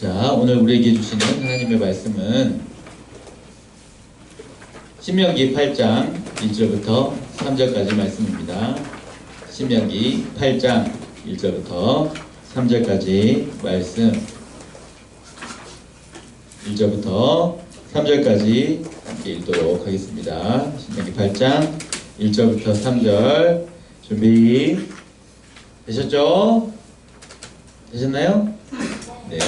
자, 오늘 우리에게 주시는 하나님의 말씀은 신명기 8장 1절부터 3절까지 말씀입니다. 신명기 8장 1절부터 3절까지 말씀, 1절부터 3절까지 함께 읽도록 하겠습니다. 신명기 8장 1절부터 3절 준비 되셨죠? 되셨나요? 네.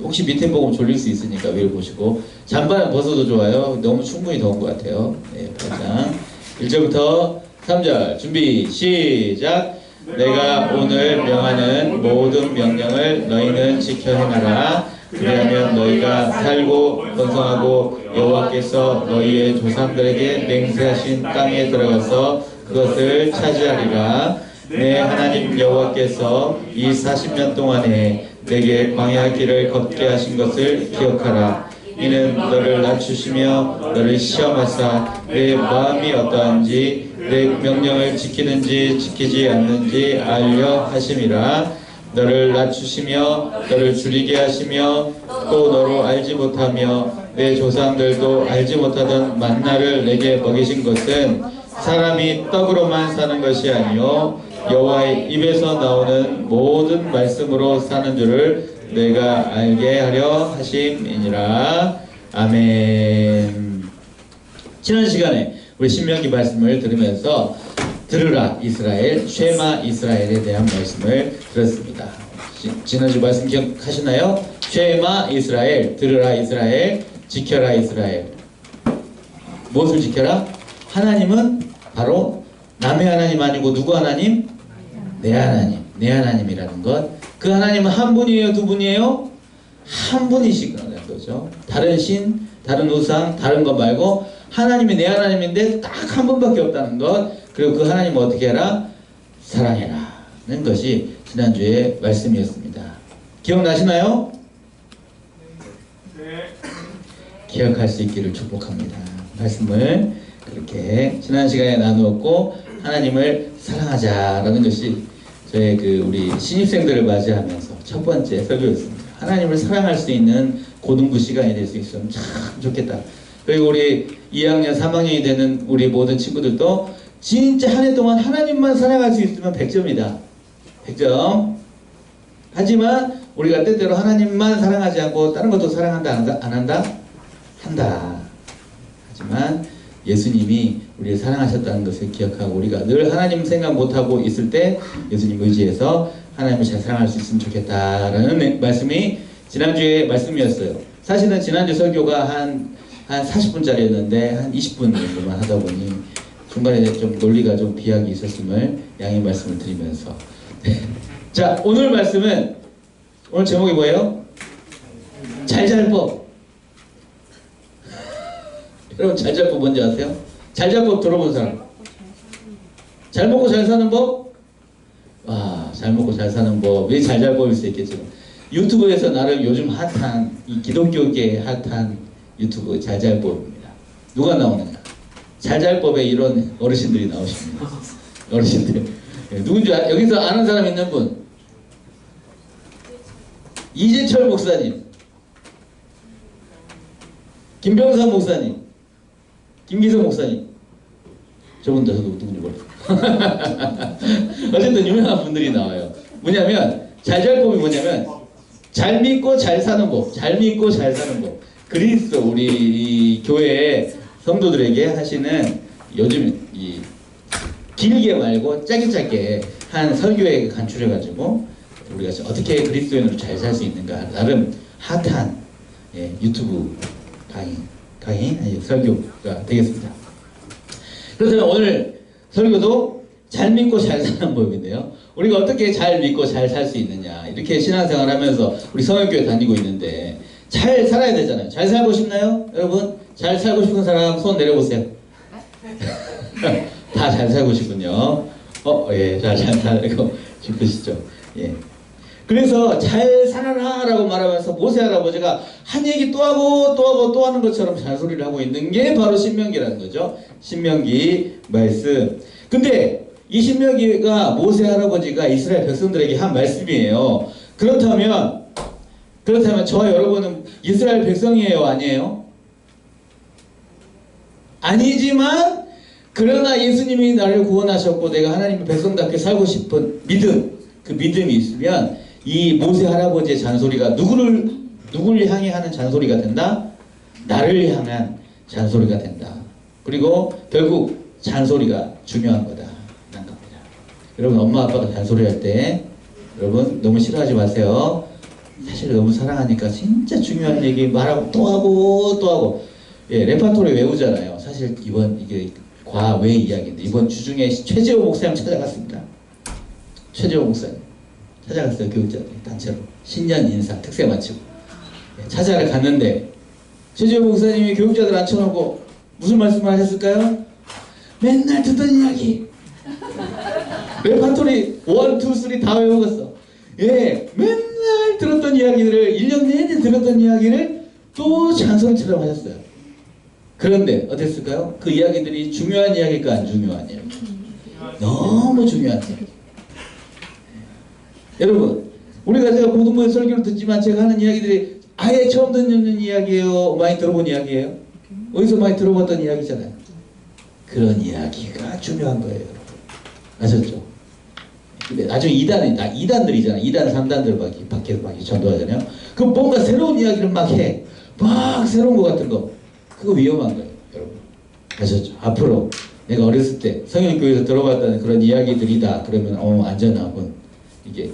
혹시 밑에 보면 졸릴 수 있으니까 위를 보시고 잠바는 벗어도 좋아요. 너무 충분히 더운 것 같아요. 네, 8장 1절부터 3절 준비 시작. 내가 오늘 명하는 모든 명령을 너희는 지켜 행하라. 그리하면 너희가 살고 번성하고 여호와께서 너희의 조상들에게 맹세하신 땅에 들어가서 그것을 차지하리라. 내 하나님 여호와께서 이 40년 동안에 내게 광야 길을 걷게 하신 것을 기억하라. 이는 너를 낮추시며 너를 시험하사 내 마음이 어떠한지 내 명령을 지키는지 지키지 않는지 알려 하심이라. 너를 낮추시며 너를 줄이게 하시며 또 너로 알지 못하며 내 조상들도 알지 못하던 만나를 내게 먹이신 것은 사람이 떡으로만 사는 것이 아니요 여호와의 입에서 나오는 모든 말씀으로 사는 줄을 내가 알게 하려 하심이니라. 아멘. 지난 시간에 우리 신명기 말씀을 들으면서 들으라 이스라엘, 쉐마 이스라엘에 대한 말씀을 들었습니다. 지난주 말씀 기억하시나요? 쉐마 이스라엘, 들으라 이스라엘, 지켜라 이스라엘. 무엇을 지켜라? 하나님은 바로 남의 하나님 아니고 누구 하나님? 내 하나님, 내 하나님이라는 것. 그 하나님은 한 분이에요, 두 분이에요? 한 분이시라는 거죠. 다른 신, 다른 우상, 다른 것 말고 하나님이 내 하나님인데 딱 한 분밖에 없다는 것. 그리고 그 하나님을 어떻게 해라? 사랑해라는 것이 지난주의 말씀이었습니다. 기억나시나요? 네. 기억할 수 있기를 축복합니다. 말씀을 그렇게 지난 시간에 나누었고 하나님을 사랑하자라는 것이 저의 우리 신입생들을 맞이하면서 첫 번째 설교였습니다. 하나님을 사랑할 수 있는 고등부 시간이 될 수 있으면 참 좋겠다. 그리고 우리 2학년, 3학년이 되는 우리 모든 친구들도 진짜 한 해 동안 하나님만 사랑할 수 있으면 100점이다. 100점. 하지만 우리가 때때로 하나님만 사랑하지 않고 다른 것도 사랑한다, 안 한다? 한다. 하지만 예수님이 우리를 사랑하셨다는 것을 기억하고 우리가 늘 하나님 생각 못하고 있을 때 예수님 의지해서 하나님을 잘 사랑할 수 있으면 좋겠다라는 말씀이 지난주의 말씀이었어요. 사실은 지난주 설교가 한 40분짜리였는데 한 20분 정도만 하다 보니 중간에 좀 논리가 좀 비약이 있었음을 양해 말씀을 드리면서 자, 오늘 말씀은 오늘 제목이 뭐예요? 잘잘법. 여러분 잘잘법 뭔지 아세요? 잘잘법 들어본 사람? 잘 먹고 잘 사는 법? 잘 먹고 잘 사는 법. 왜 잘잘법일 수 있겠죠? 유튜브에서 나름 요즘 핫한 이 기독교계 핫한 유튜브 잘잘법입니다. 누가 나오느냐? 잘잘법에 이런 어르신들이 나오십니다. 어르신들. 누군지 여기서 아는 사람 있는 분? 이재철 목사님, 김병선 목사님, 김기성 목사님. 저분도 저도 누군지 모르겠어요. 어쨌든 유명한 분들이 나와요. 뭐냐면 잘잘법이 뭐냐면 잘 믿고 잘 사는 법. 잘 믿고 잘 사는 법. 그리스도 우리 교회 성도들에게 하시는 요즘 이 길게 말고 짧게 한 설교에 간추려가지고 우리가 어떻게 그리스도인으로 잘 살 수 있는가 나름 핫한 유튜브 강의 설교가 되겠습니다. 그래서 오늘 설교도 잘 믿고 잘 사는 법인데요. 우리가 어떻게 잘 믿고 잘 살 수 있느냐 이렇게 신앙생활 하면서 우리 성역교회 다니고 있는데 잘 살아야 되잖아요. 잘 살고 싶나요? 여러분 잘 살고 싶은 사람 손 내려보세요. 다 잘 살고 싶군요. 예, 잘 살고 싶으시죠? 예. 그래서 잘 살아라 라고 말하면서 모세 할아버지가 한 얘기 또 하고 또 하고 또 하는 것처럼 잔소리를 하고 있는 게 바로 신명기라는 거죠. 신명기 말씀. 근데 이 신명기가 모세 할아버지가 이스라엘 백성들에게 한 말씀이에요. 그렇다면 저와 여러분은 이스라엘 백성이에요, 아니에요? 아니지만 그러나 예수님이 나를 구원하셨고 내가 하나님의 백성답게 살고 싶은 믿음, 그 믿음이 있으면 이 모세 할아버지의 잔소리가 누구를 향해 하는 잔소리가 된다? 나를 향한 잔소리가 된다. 그리고 결국 잔소리가 중요한 거다 라는 겁니다. 여러분, 엄마 아빠가 잔소리할 때 여러분 너무 싫어하지 마세요. 사실 너무 사랑하니까 진짜 중요한 얘기 말하고 또 하고 예, 레파토리 외우잖아요. 사실 이번 이게 과외 이야기인데 이번 주중에 최재호 목사님 찾아갔습니다. 최재호 목사님 찾아갔어요. 교육자들 단체로 신년 인사 특세 마치고 예, 찾아러 갔는데 최재호 목사님이 교육자들 앉혀놓고 무슨 말씀을 하셨을까요? 맨날 듣던 이야기 레파토리 1, 2, 3 다 외우겠어. 예, 맨날 들었던 이야기들을 1년 내내 들었던 이야기를 또 잔소리처럼 하셨어요. 그런데 어땠을까요? 그 이야기들이 중요한 이야기일까 안 중요한 이야기? 너무 중요한 이야기. 여러분, 제가 고등부에 설교를 듣지만 제가 하는 이야기들이 아예 처음 듣는 이야기예요? 많이 들어본 이야기예요? 어디서 많이 들어봤던 이야기잖아요. 그런 이야기가 중요한 거예요, 여러분. 아셨죠? 근데 나중에 2단들이잖아요. 2단, 3단들 밖에서 막 전도하잖아요. 그럼 뭔가 새로운 이야기를 막 해. 막 새로운 거 같은 거. 그거 위험한 거예요, 여러분. 아셨죠? 앞으로 내가 어렸을 때 성형교회에서 들어봤다는 그런 이야기들이다. 그러면 안전하군. 이게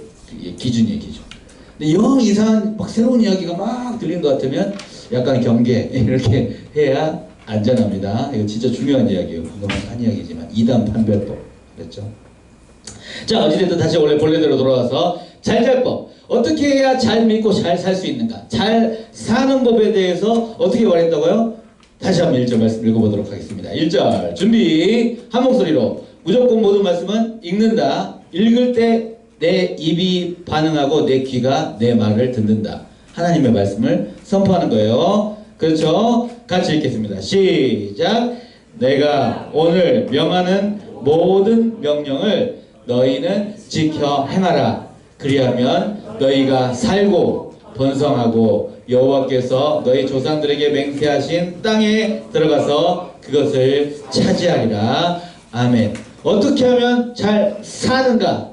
기준이에요, 기준. 근데 영 이상한 막 새로운 이야기가 막 들리는 것 같으면 약간 경계 이렇게 해야 안전합니다. 이거 진짜 중요한 이야기예요. 그거만 한 이야기지만 2단 판별법 그랬죠. 자, 어찌됐든 다시 원래 본래대로 돌아와서 잘잘법. 어떻게 해야 잘 믿고 잘 살 수 있는가? 잘 사는 법에 대해서 어떻게 말했다고요? 다시 한번 1절 말씀 읽어보도록 하겠습니다. 1절 준비. 한 목소리로. 무조건 모든 말씀은 읽는다. 읽을 때 내 입이 반응하고 내 귀가 내 말을 듣는다. 하나님의 말씀을 선포하는 거예요. 그렇죠? 같이 읽겠습니다. 시작. 내가 오늘 명하는 모든 명령을 너희는 지켜 행하라. 그리하면 너희가 살고 번성하고 여호와께서 너희 조상들에게 맹세하신 땅에 들어가서 그것을 차지하리라. 아멘. 어떻게 하면 잘 사는가?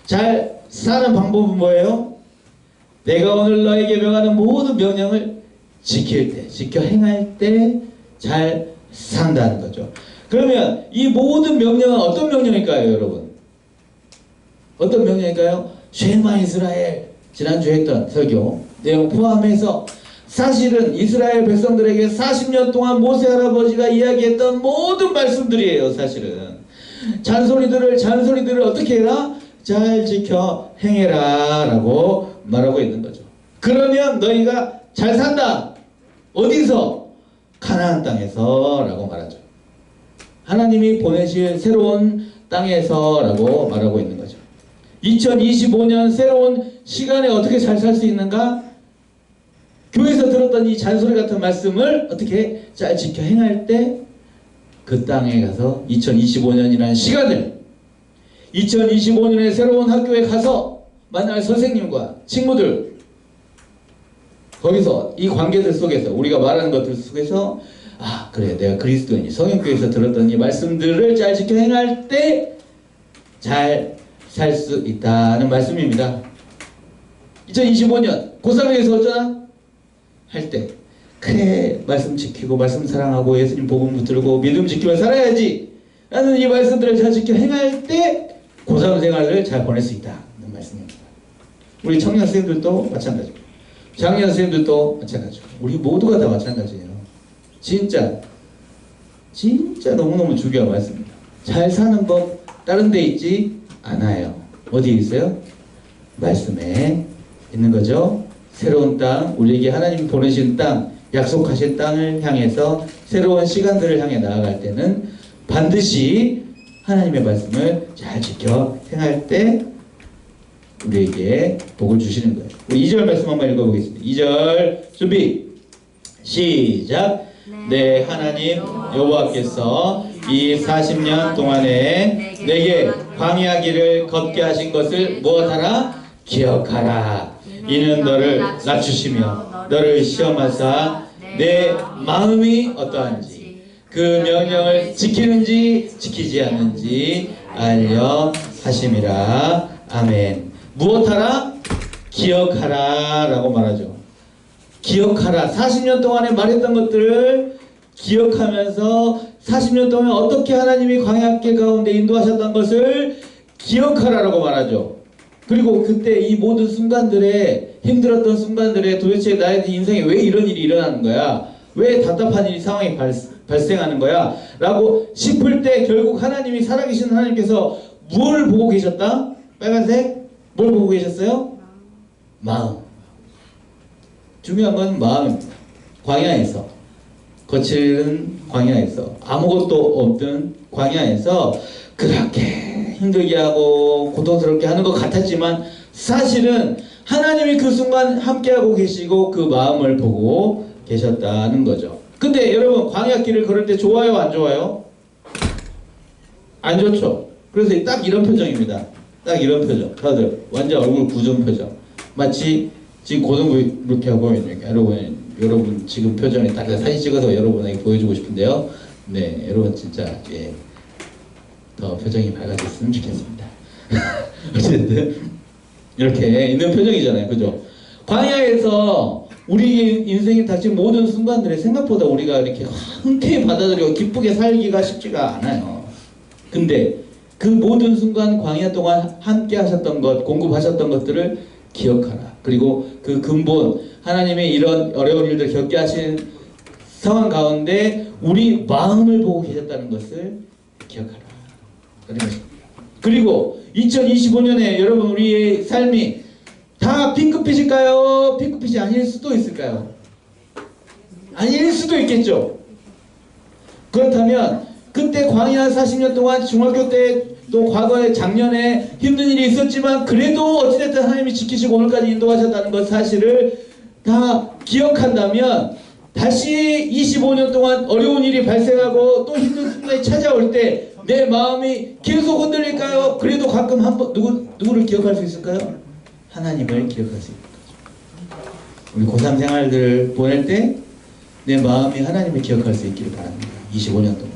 잘 사는 방법은 뭐예요? 내가 오늘 너에게 명하는 모든 명령을 지킬 때, 지켜 행할 때 잘 산다는 거죠. 그러면 이 모든 명령은 어떤 명령일까요, 여러분? 어떤 명령일까요? 쉐마 이스라엘, 지난주에 했던 설교 내용 포함해서 사실은 이스라엘 백성들에게 40년 동안 모세 할아버지가 이야기했던 모든 말씀들이에요. 사실은 잔소리들을 어떻게 해라? 잘 지켜 행해라 라고 말하고 있는 거죠. 그러면 너희가 잘 산다. 어디서? 가나안 땅에서 라고 말하죠. 하나님이 보내실 새로운 땅에서 라고 말하고 있는 거죠. 2025년 새로운 시간에 어떻게 잘 살 수 있는가? 교회에서 들었던 이 잔소리 같은 말씀을 어떻게 잘 지켜 행할 때 그 땅에 가서 2025년이라는 시간을 2025년에 새로운 학교에 가서 만날 선생님과 친구들 거기서 이 관계들 속에서 우리가 말하는 것들 속에서 아 그래 내가 그리스도인이 성령교회에서 들었던 이 말씀들을 잘 지켜 행할 때 잘 살 수 있다는 말씀입니다. 2025년 고3에서 어쩌나? 할 때 그래 말씀 지키고 말씀 사랑하고 예수님 복음 붙들고 믿음 지키며 살아야지 라는 이 말씀들을 잘 지켜 행할 때 고3 생활을 잘 보낼 수 있다는 말씀입니다. 우리 청년 선생님들도 마찬가지고 장년 선생님들도 마찬가지고 우리 모두가 다 마찬가지예요. 진짜 너무너무 중요한 말씀입니다. 잘 사는 법 다른 데 있지 않아요. 어디에 있어요? 말씀에 있는 거죠. 새로운 땅, 우리에게 하나님 보내신 땅, 약속하신 땅을 향해서 새로운 시간들을 향해 나아갈 때는 반드시 하나님의 말씀을 잘 지켜 행할 때 우리에게 복을 주시는 거예요. 우리 2절 말씀 한번 읽어보겠습니다. 2절 준비 시작. 내 하나님 여호와께서 이 40년 동안에 내게 광야 길을 걷게 하신 것을 무엇하라? 기억하라. 이는 너를 낮추시며 너를 시험하사 내 마음이 어떠한지 그 명령을 지키는지 지키지 않는지 알려 하심이라. 아멘. 무엇하라? 기억하라 라고 말하죠. 기억하라. 40년 동안에 말했던 것들을 기억하면서 40년 동안 어떻게 하나님이 광야길 가운데 인도하셨던 것을 기억하라 라고 말하죠. 그리고 그때 이 모든 순간들에, 힘들었던 순간들에 도대체 나의 인생에 왜 이런 일이 일어나는 거야? 왜 답답한 일이 상황이 발생하는 거야? 라고 싶을 때 결국 하나님이, 살아계신 하나님께서 뭘 보고 계셨다? 빨간색? 뭘 보고 계셨어요? 마음. 중요한 건 마음입니다. 광야에서, 거칠은 광야에서, 아무것도 없는 광야에서 그렇게 힘들게 하고 고통스럽게 하는 것 같았지만 사실은 하나님이 그 순간 함께하고 계시고 그 마음을 보고 계셨다는 거죠. 근데 여러분, 광야길을 걸을 때 좋아요, 안 좋아요? 안 좋죠. 그래서 딱 이런 표정입니다. 딱 이런 표정. 다들 완전 얼굴 굳은 표정. 마치 지금 고등부 이렇게 하고 있는, 여러분 지금 표정이 딱 사진 찍어서 여러분에게 보여주고 싶은데요. 네, 여러분 진짜 더 표정이 밝아졌으면 좋겠습니다. 어쨌든 이렇게 있는 표정이잖아요, 그죠? 광야에서 우리 인생에 닥친 모든 순간들에 생각보다 우리가 이렇게 흔쾌히 받아들이고 기쁘게 살기가 쉽지가 않아요. 근데 그 모든 순간 광야 동안 함께 하셨던 것, 공급하셨던 것들을 기억하라. 그리고 그 근본, 하나님의 이런 어려운 일들 겪게 하신 상황 가운데 우리 마음을 보고 계셨다는 것을 기억하라. 그리고 2025년에 여러분, 우리의 삶이 다 핑크빛일까요? 핑크빛이 아닐 수도 있을까요? 아닐 수도 있겠죠. 그렇다면 그때 광야 40년 동안, 중학교 때 또 과거에 작년에 힘든 일이 있었지만 그래도 어찌됐든 하나님이 지키시고 오늘까지 인도하셨다는 것 사실을 다 기억한다면 다시 25년 동안 어려운 일이 발생하고 또 힘든 순간이 찾아올 때 내 마음이 계속 흔들릴까요? 그래도 가끔 한번 누구를 기억할 수 있을까요? 하나님을 기억할 수 있는 거죠. 우리 고3 생활들을 보낼 때 내 마음이 하나님을 기억할 수 있기를 바랍니다. 25년 동안.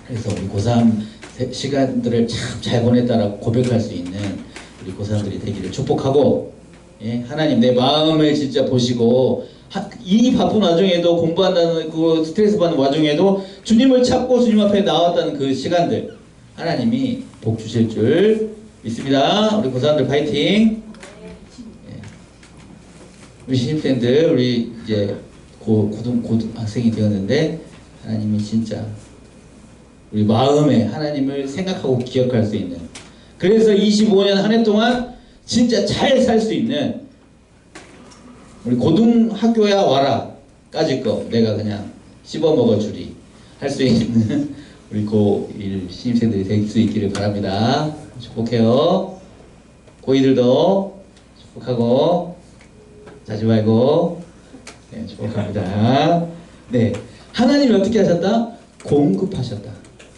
그래서 우리 고3 시간들을 참 잘 보냈다라고 고백할 수 있는 우리 고3들이 되기를 축복하고, 예? 하나님 내 마음을 진짜 보시고 이 바쁜 와중에도, 공부한다는 그 스트레스 받는 와중에도 주님을 찾고 주님 앞에 나왔다는 그 시간들 하나님이 복 주실 줄 믿습니다. 우리 고3들 파이팅. 예. 우리 신입생들, 우리 이제 고등학생이 되었는데 하나님이 진짜 우리 마음에 하나님을 생각하고 기억할 수 있는, 그래서 25년 한 해 동안 진짜 잘 살 수 있는, 우리 고등학교야 와라 까짓 거 내가 그냥 씹어먹어 주리 할 수 있는 우리 고1 신입생들이 될 수 있기를 바랍니다. 축복해요. 고2들도 축복하고 자지 말고, 네, 축복합니다. 네, 하나님이 어떻게 하셨다? 공급하셨다.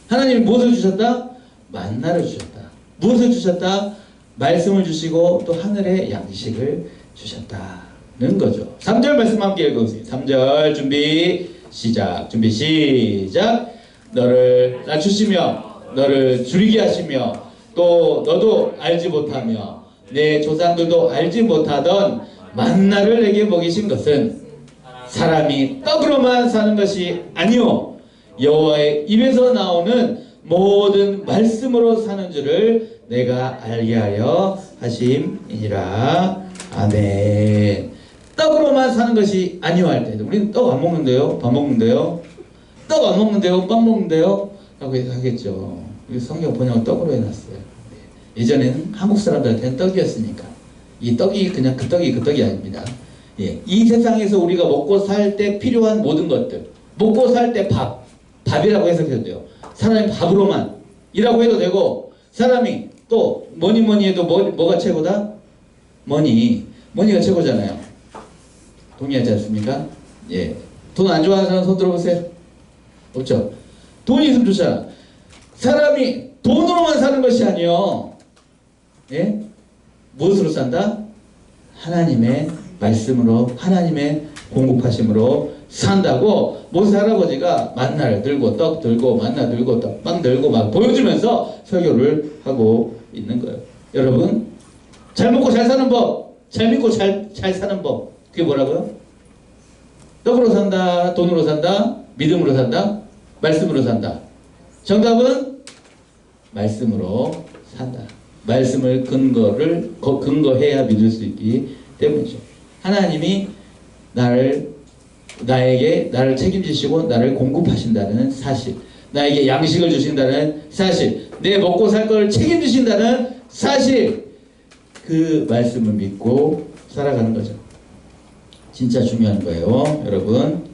하나님이 무엇을 주셨다? 만나를 주셨다. 무엇을 주셨다? 말씀을 주시고 또 하늘의 양식을 주셨다는 거죠. 3절 말씀 함께 읽어보세요. 3절 준비 시작. 준비 시작. 너를 낮추시며 너를 줄이게 하시며 또 너도 알지 못하며 내 조상들도 알지 못하던 만나를 내게 먹이신 것은 사람이 떡으로만 사는 것이 아니오 여호와의 입에서 나오는 모든 말씀으로 사는 줄을 내가 알게 하려 하심이니라. 아멘. 떡으로만 사는 것이 아니오 할 때, 우리는 떡 안 먹는데요? 밥 먹는데요? 떡 안 먹는데요? 빵 먹는데요? 라고 하겠죠. 성경 번역을 떡으로 해놨어요. 예전에는 한국 사람들한테는 떡이었으니까. 이 떡이 그냥 그 떡이 아닙니다. 예, 이 세상에서 우리가 먹고 살 때 필요한 모든 것들, 먹고 살 때 밥이라고 해석해도 돼요. 사람이 밥으로만 이라고 해도 되고, 사람이 또 뭐니 해도 뭐가 최고다? 머니가 최고잖아요. 동의하지 않습니까? 예. 돈 안 좋아하는 사람 손 들어보세요. 없죠? 돈이 있으면 좋잖아. 사람이 돈으로만 사는 것이 아니요. 예? 무엇으로 산다? 하나님의 말씀으로, 하나님의 공급하심으로 산다고 모세 할아버지가 만나를 들고 떡 들고 만나 들고 떡빵 들고 막 보여주면서 설교를 하고 있는 거예요. 여러분, 잘 먹고 잘 사는 법, 잘 믿고 잘 사는 법, 그게 뭐라고요? 떡으로 산다, 돈으로 산다, 믿음으로 산다, 말씀으로 산다. 정답은 말씀으로 산다. 말씀을 근거해야 믿을 수 있기 때문이죠. 하나님이 나에게 나를 책임지시고 나를 공급하신다는 사실, 나에게 양식을 주신다는 사실, 내 먹고 살 걸 책임지신다는 사실, 그 말씀을 믿고 살아가는 거죠. 진짜 중요한 거예요, 여러분.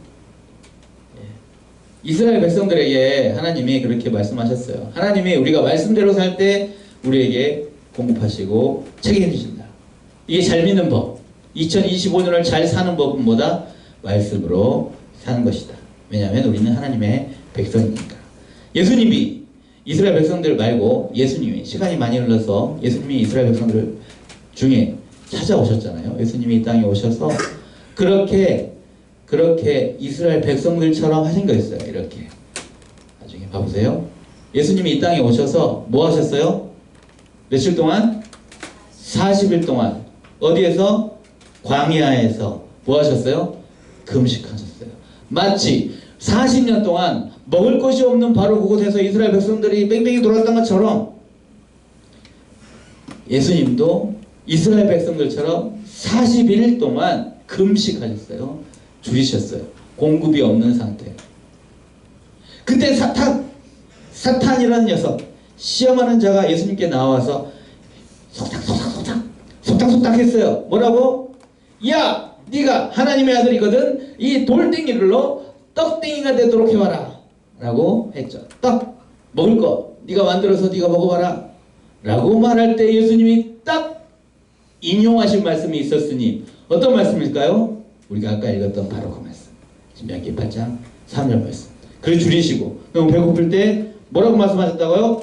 이스라엘 백성들에게 하나님이 그렇게 말씀하셨어요. 하나님이 우리가 말씀대로 살 때 우리에게 공급하시고 책임지신다. 이게 잘 믿는 법. 2025년을 잘 사는 법은 뭐다? 말씀으로 사는 것이다. 왜냐하면 우리는 하나님의 백성이니까. 예수님이 이스라엘 백성들 말고 예수님이 시간이 많이 흘러서 예수님이 이스라엘 백성들 중에 찾아오셨잖아요. 예수님이 이 땅에 오셔서 그렇게 이스라엘 백성들처럼 하신 거 있어요. 이렇게 나중에 봐보세요. 예수님이 이 땅에 오셔서 뭐 하셨어요? 며칠 동안? 40일 동안 어디에서? 광야에서 뭐 하셨어요? 금식하셨어요. 마치 40년 동안 먹을 것이 없는 바로 그곳에서 이스라엘 백성들이 뺑뺑이 돌았던 것처럼 예수님도 이스라엘 백성들처럼 41일 동안 금식하셨어요. 줄이셨어요. 공급이 없는 상태. 그때 사탄이라는 녀석, 시험하는 자가 예수님께 나와서 속닥속닥 했어요. 뭐라고? 야, 네가 하나님의 아들이거든. 이 돌덩이로 떡덩이가 되도록 해봐라 라고 했죠. 떡 먹을 거 네가 만들어서 네가 먹어봐라 라고 말할 때 예수님이 딱 인용하신 말씀이 있었으니 어떤 말씀일까요? 우리가 아까 읽었던 바로 그 말씀, 신명기 8장 3절 말씀. 그래 줄이시고, 그럼 배고플 때 뭐라고 말씀하셨다고요?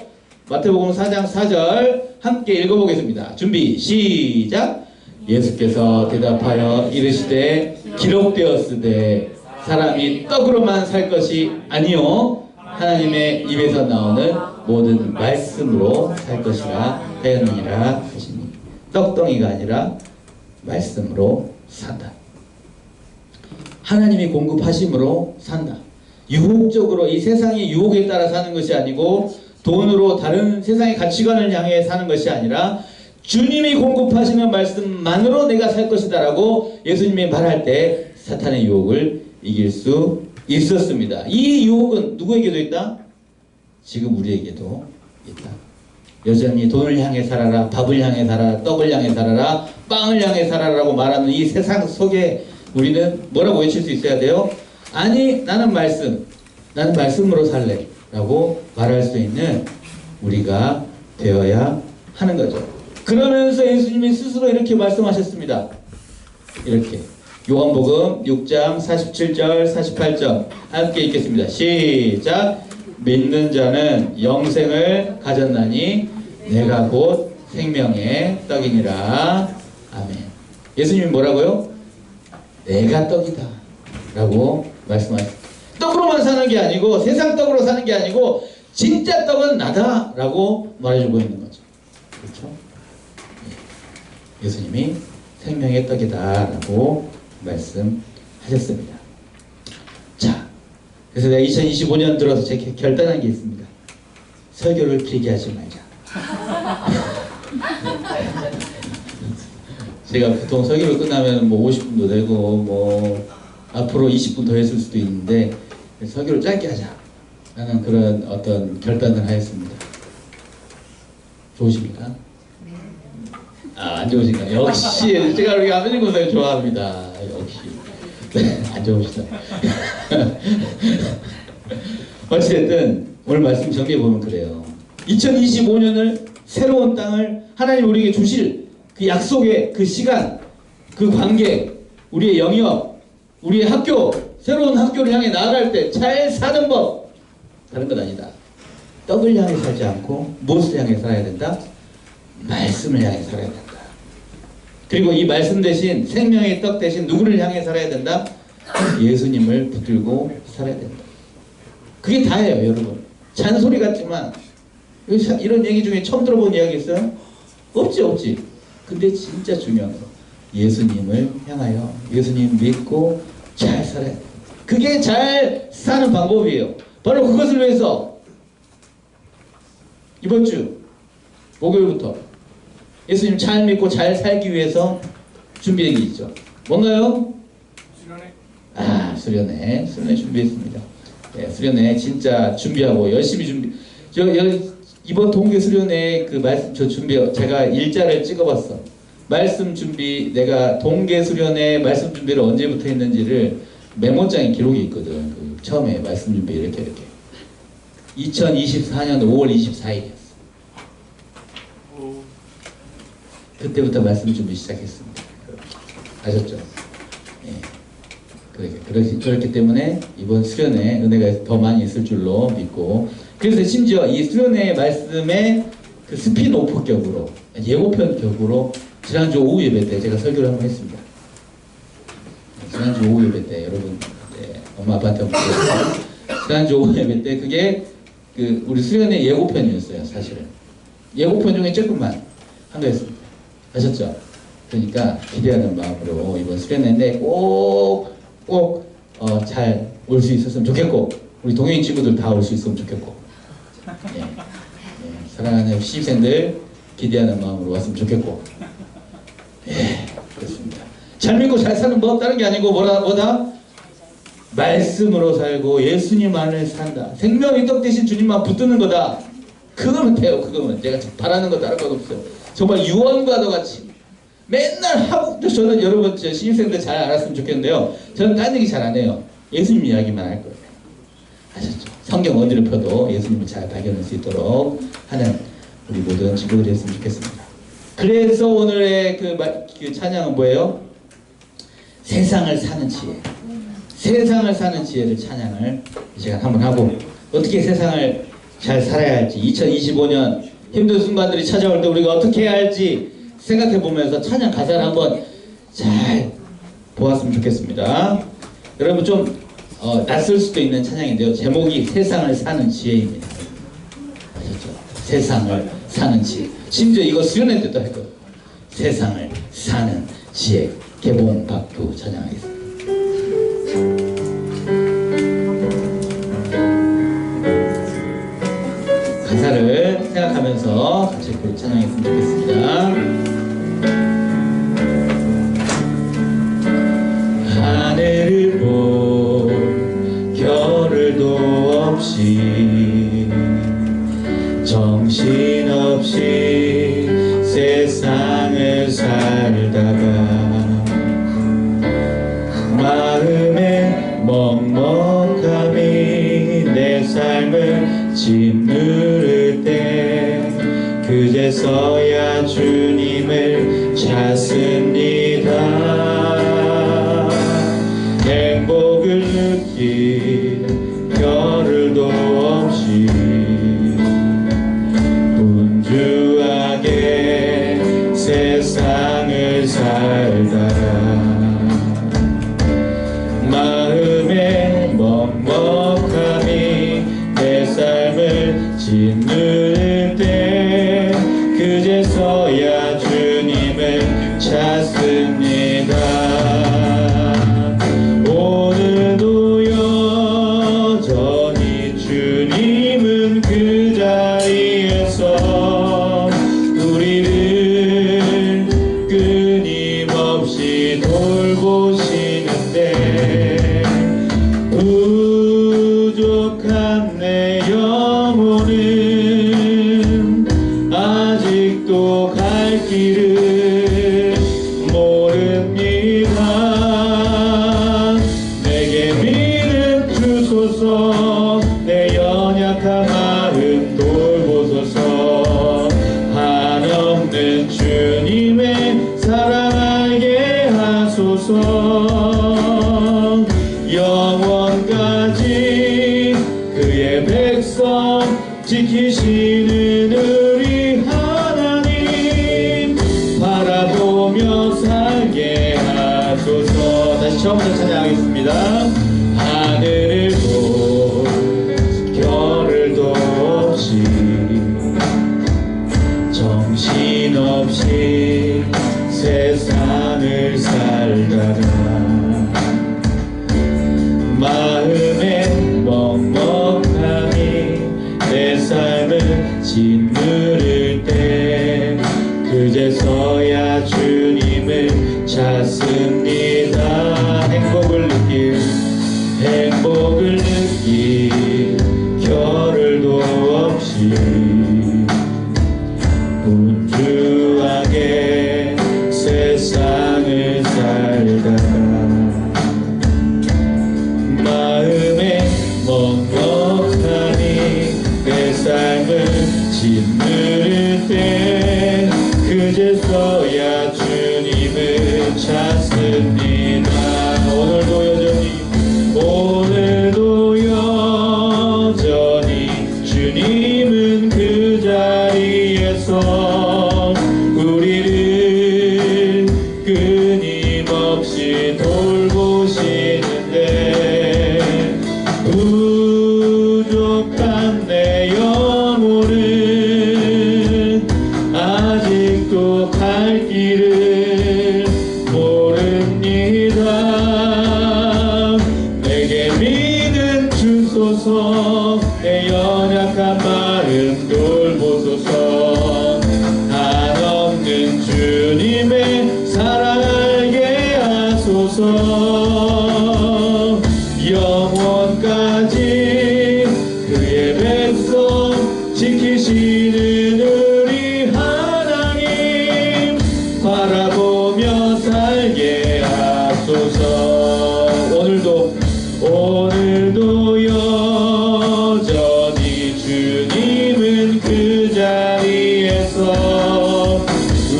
마태복음 4장 4절 함께 읽어보겠습니다. 준비 시작. 예수께서 대답하여 이르시되 기록되었으되 사람이 떡으로만 살 것이 아니요 하나님의 입에서 나오는 모든 말씀으로 살 것이라 하였느니라 하시니, 떡덩이가 아니라 말씀으로 산다. 하나님이 공급하심으로 산다. 유혹적으로 이 세상의 유혹에 따라 사는 것이 아니고 돈으로 다른 세상의 가치관을 향해 사는 것이 아니라 주님이 공급하시는 말씀만으로 내가 살 것이다 라고 예수님이 말할 때 사탄의 유혹을 이길 수 있었습니다. 이 유혹은 누구에게도 있다? 지금 우리에게도 있다. 여전히 돈을 향해 살아라, 밥을 향해 살아라, 떡을 향해 살아라, 빵을 향해 살아라고 말하는 이 세상 속에 우리는 뭐라고 외칠 수 있어야 돼요? 아니, 나는 말씀으로 살래 라고 말할 수 있는 우리가 되어야 하는 거죠. 그러면서 예수님이 스스로 이렇게 말씀하셨습니다. 이렇게 요한복음 6장 47절 48절 함께 읽겠습니다. 시작. 믿는 자는 영생을 가졌나니 내가 곧 생명의 떡이니라. 아멘. 예수님이 뭐라고요? 내가 떡이다 라고 말씀하셨습니다. 떡으로만 사는 게 아니고 세상 떡으로 사는 게 아니고 진짜 떡은 나다 라고 말해주고 있는 거죠. 그렇죠? 예수님이 생명의 떡이다 라고 말씀하셨습니다. 자, 그래서 내가 2025년 들어서 제 결단한 게 있습니다. 설교를 길게 하지 말자. 제가 보통 설교를 끝나면 뭐 50분도 되고 뭐 앞으로 20분 더 했을 수도 있는데 설교를 짧게 하자 라는 그런 어떤 결단을 하였습니다. 좋으십니까? 안 좋으신가요? 역시 제가 우리 아버님 고생을 좋아합니다. 역시 안 좋으시다. 어찌됐든 오늘 말씀 정리해보면 그래요. 2025년을 새로운 땅을 하나님 우리에게 주실 그 약속의 그 시간, 그 관계, 우리의 영역, 우리의 학교, 새로운 학교를 향해 나아갈 때 잘 사는 법, 다른 것 아니다. 떡을 향해 살지 않고 무엇을 향해 살아야 된다? 말씀을 향해 살아야 된다. 그리고 이 말씀 대신 생명의 떡 대신 누구를 향해 살아야 된다? 예수님을 붙들고 살아야 된다. 그게 다예요, 여러분. 잔소리 같지만 이런 얘기 중에 처음 들어본 이야기 있어요? 없지. 근데 진짜 중요한 거, 예수님을 향하여 예수님 믿고 잘 살아야 돼. 그게 잘 사는 방법이에요. 바로 그것을 위해서 이번 주 목요일부터 예수님 잘 믿고 잘 살기 위해서 준비한 게 있죠. 뭔가요? 수련회 준비했습니다. 네, 수련회 진짜 준비하고 열심히 이번 동계 수련회 그 말씀 제가 일자를 찍어봤어. 말씀 준비, 내가 동계 수련회 말씀 준비를 언제부터 했는지를 메모장에 기록이 있거든. 그 처음에 말씀 준비 이렇게 2024년 5월 24일이었어. 그때부터 말씀 준비 시작했습니다. 아셨죠? 예. 그렇기 때문에 이번 수련회 은혜가 더 많이 있을 줄로 믿고, 그래서 심지어 이 수련회 말씀의 그 스피노프 격으로, 예고편 격으로 지난주 오후 예배 때 제가 설교를 한번 했습니다. 지난주 오후 예배 때 여러분, 엄마 아빠한테 한번 드렸어요. 지난주 오후 예배 때 그게 그 우리 수련회 예고편이었어요. 사실은 예고편 중에 조금만 한 거였습니다. 아셨죠? 그러니까 기대하는 마음으로 이번 수련회인데 꼭 잘 올 수 있었으면 좋겠고, 우리 동행인 친구들 다 올 수 있으면 좋겠고, 사랑하는 신입생들 기대하는 마음으로 왔으면 좋겠고, 그렇습니다. 잘 믿고 잘 사는 법 다른 게 아니고 뭐다? 말씀으로 살고 예수님 안에 산다. 생명의 떡 대신 주님만 붙드는 거다. 그거면 돼요. 그거면 제가 바라는 거 다른 건 없어요. 정말 유언과도 같이 맨날 하고, 저는 여러분 신입생들 잘 알았으면 좋겠는데요, 저는 딴 얘기 잘 안 해요. 예수님 이야기만 할 거예요. 아셨죠? 성경 어디를 펴도 예수님을 잘 발견할 수 있도록 하는 우리 모든 친구들이 했으면 좋겠습니다. 그래서 오늘의 그 찬양은 뭐예요? 세상을 사는 지혜. 세상을 사는 지혜를 찬양을 이 시간 한번 하고, 어떻게 세상을 잘 살아야 할지, 2025년 힘든 순간들이 찾아올 때 우리가 어떻게 해야 할지 생각해 보면서 찬양 가사를 한번 잘 보았으면 좋겠습니다. 여러분 좀 낯설 수도 있는 찬양인데요, 제목이 세상을 사는 지혜입니다. 아셨죠? 세상을 사는 지혜. 심지어 이거 수련회 때도 할 거예요. 세상을 사는 지혜. 개봉 박두 찬양하겠습니다. 가사를 생각하면서 같이 찬양했으면 좋겠습니다. 하늘을 본 겨를도 없이 정신없이 세상을 살다가 마음의 먹먹함이 내 삶을 짓누를 때 그제서야 주님을 찾습니다. 행복을 느낄 겨를도 없이 분주하게 세상을 살다가 마음의 먹먹함이 내 삶을 짓누를 때 그제서야 주님을 찾습니다. 오늘도 여전히 주님은 그 자리에서 우리를 끊임없이 돌보시는데 부족한 내 영혼은 아직도 갈 길을 모릅니다. 내게 믿음 주소서. 내 연약한 마음 돌보소서. 한없는 주님의 사랑 알게 하소서. 영원까지 그의 백성 지키시는 우리 하나님 바라보며 살게 하소서. 다시 처음부터 찬양하겠습니다. 하늘도 별을도 없이 정신없이 세상을 살다가 마음에 먹먹함이 내 삶을 짓누를 때 그제서야 주님을 찾습니다. 행복을 느낄 겨를도 없이 분주하게 세상을 살다가 마음에 먹먹하니 내 삶을 짓누를 때 그제서야 주님을 찾습니다. 오늘도 여전히 주님은 그 자리에서 우리를 끊임없이 돌보시는데 부족한 내 영혼은 아직도 갈 길을 모릅니다. 내게 믿음 주소서. 내 연약한 마음 돌보소서. 한없는 주님의 사랑 알게 하소서. 영원까지 그의 백성 지키시는 우리 하나님 바라보며 살게 하소서. 오늘도 여전히 주님은 그 자리에서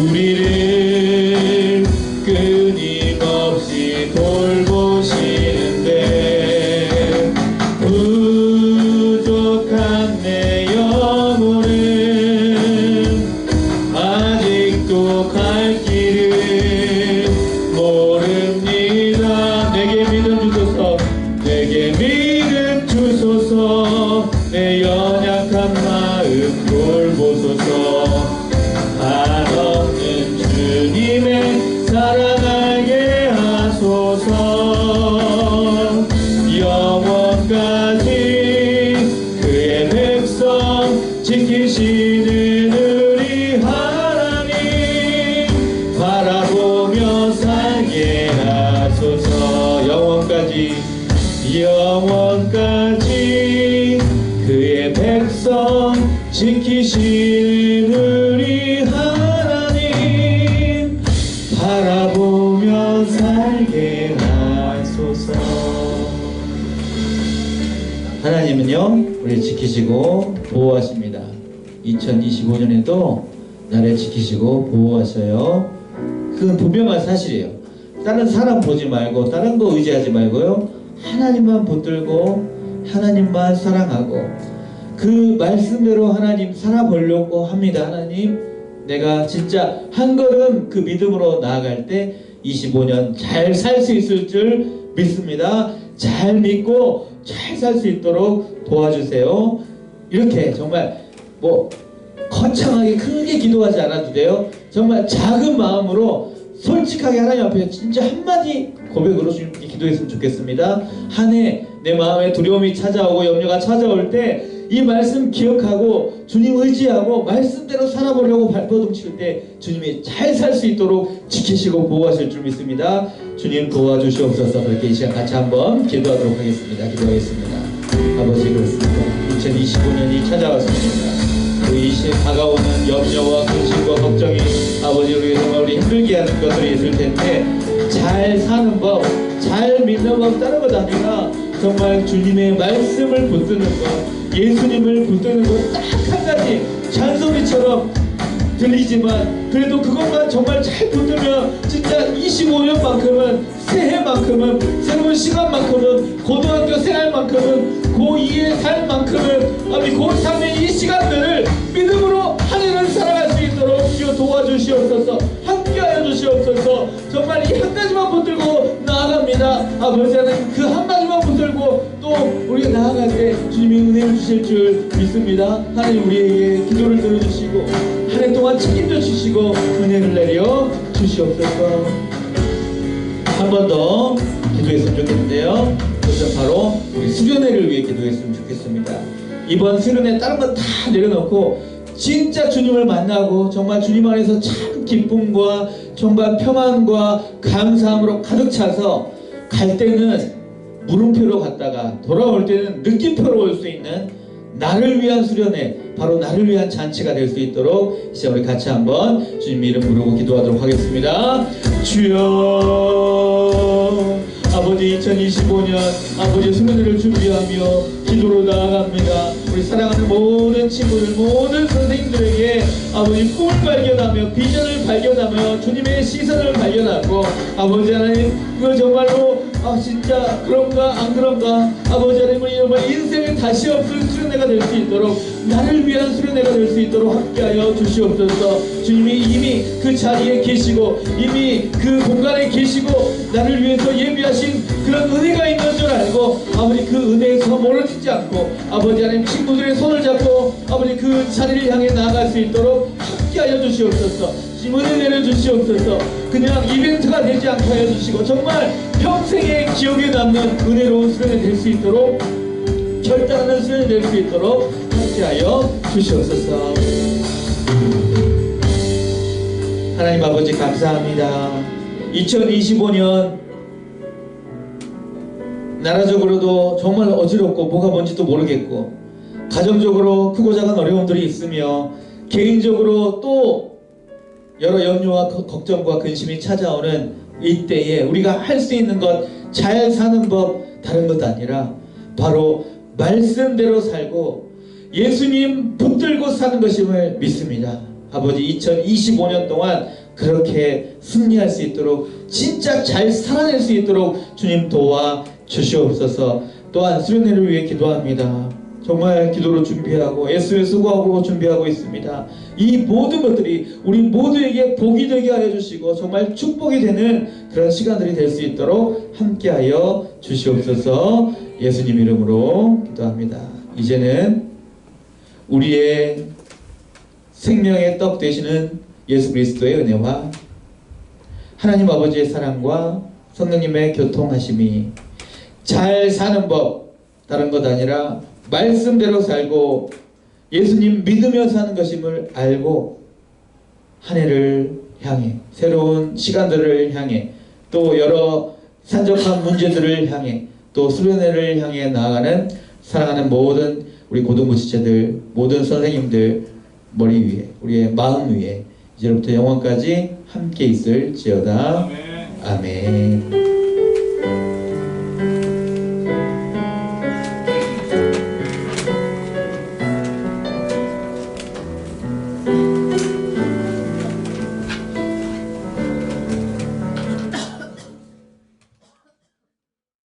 우리를 끊임없이 돌보시는데 부족한 내 영혼은 아직도 갈 길을 모릅니다. 내게 믿음 주소서. 내게 믿음 주소서. 내 연약한 마음 돌보소서. 한없는 주님의 사랑 알게 하소서. 영원까지 그의 백성 지키시는 우리 하나님 바라보며 살게 하소서. 영원까지 그의 백성 지키시는 우리 하나님 바라보며 살게 하소서. 하나님은요 우리를 지키시고 보호하십니다. 2025년에도 나를 지키시고 보호하셔요. 그건 분명한 사실이에요. 다른 사람 보지 말고 다른 거 의지하지 말고요, 하나님만 붙들고 하나님만 사랑하고 그 말씀대로 하나님 살아보려고 합니다. 하나님, 내가 진짜 한 걸음 그 믿음으로 나아갈 때 25년 잘 살 수 있을 줄 믿습니다. 잘 믿고 잘 살 수 있도록 도와주세요. 이렇게 정말 거창하게 크게 기도하지 않아도 돼요. 정말 작은 마음으로 솔직하게 하나님 앞에 진짜 한마디 고백으로 주님께 기도했으면 좋겠습니다. 한 해 내 마음에 두려움이 찾아오고 염려가 찾아올 때 이 말씀 기억하고 주님 의지하고 말씀대로 살아보려고 발버둥칠 때 주님이 잘 살 수 있도록 지키시고 보호하실 줄 믿습니다. 주님 도와주시옵소서. 그렇게 이 시간 같이 한번 기도하도록 하겠습니다. 기도하겠습니다. 아버지, 그렇습니다. 2025년이 찾아왔습니다. 이 시에 다가오는 염려와 근심과 걱정이 아버지 우리 정말 우리 힘들게 하는 것들이 있을 텐데 잘 사는 법, 잘 믿는 법 다른 것 아니라 정말 주님의 말씀을 붙드는 것, 예수님을 붙드는 것 딱 한 가지 잔소리처럼 들리지만 그래도 그것만 정말 잘 붙들면 진짜 25년만큼은 새해만큼은 새로운 시간만큼은 고등학교 생활만큼은 고2의 삶만큼은 아니 고3의 이 시간들을 믿음으로 한 해를 살아갈 수 있도록 주여 도와주시옵소서. 함께하여 주시옵소서. 정말 마디만 붙들고 나아갑니다. 아버지 하나님 그 한마디만 붙들고 또 우리가 나아갈 때 주님이 은혜를 주실 줄 믿습니다. 하나님 우리에게 기도를 들어주시고 한 해 동안 책임져 주시고 은혜를 내려 주시옵소서. 한 번 더 기도했으면 좋겠는데요. 그것은 바로 우리 수련회를 위해 기도했으면 좋겠습니다. 이번 수련회 다른 건 다 내려놓고 진짜 주님을 만나고 정말 주님 안에서 참 기쁨과 정말 평안과 감사함으로 가득 차서 갈 때는 물음표로 갔다가 돌아올 때는 느낌표로 올 수 있는 나를 위한 수련회, 바로 나를 위한 잔치가 될 수 있도록 이제 우리 같이 한번 주님 이름 부르고 기도하도록 하겠습니다. 주여, 아버지 2025년 아버지 수련회를 준비하며 기도로 나아갑니다. 우리 사랑하는 모든 친구들, 모든 선생님들에게 아버지 꿈을 발견하며 비전을 발견하며 주님의 시선을 발견하고 아버지 하나님 그 정말로 진짜 그런가 안 그런가 아버지 하나님 정말 인생에 다시 없을 수련회가 될 수 있도록 나를 위한 수련회가 될 수 있도록 함께하여 주시옵소서. 주님이 이미 그 자리에 계시고 이미 그 공간에 계시고 나를 위해서 예비하신 그런 은혜가 있는 줄 알고 아버지 그 은혜에서 멀어지지 않고 아버지 하나님 친구들의 손을 잡고 아버지 그 자리를 향해 나아갈 수 있도록 함께하여 주시옵소서. 주님 은혜 내려주시옵소서. 그냥 이벤트가 되지 않게 하여 주시고 정말 평생의 기억에 남는 은혜로운 수련회 될 수 있도록 결단하는 수련회 될 수 있도록 함께하여 주시옵소서. 하나님 아버지 감사합니다. 2025년 나라적으로도 정말 어지럽고 뭐가 뭔지도 모르겠고 가정적으로 크고 작은 어려움들이 있으며 개인적으로 또 여러 염려와 걱정과 근심이 찾아오는 이때에 우리가 할 수 있는 것 잘 사는 법 다른 것 아니라 바로 말씀대로 살고 예수님 붙들고 사는 것임을 믿습니다. 아버지 2025년 동안 그렇게 승리할 수 있도록 진짜 잘 살아낼 수 있도록 주님 도와 주시옵소서. 또한 수련회를 위해 기도합니다. 정말 기도로 준비하고 애쓰며 수고하고 준비하고 있습니다. 이 모든 것들이 우리 모두에게 복이 되게 하여 주시고 정말 축복이 되는 그런 시간들이 될 수 있도록 함께하여 주시옵소서. 예수님 이름으로 기도합니다. 이제는 우리의 생명의 떡 되시는 예수 그리스도의 은혜와 하나님 아버지의 사랑과 성령님의 교통하심이 잘 사는 법 다른 것 아니라 말씀대로 살고 예수님 믿으며 사는 것임을 알고 한 해를 향해 새로운 시간들을 향해 또 여러 산적한 문제들을 향해 또 수련회를 향해 나아가는 사랑하는 모든 우리 고등부 지체들 모든 선생님들 머리 위에 우리의 마음 위에 이제부터 영원까지 함께 있을지어다. 아멘.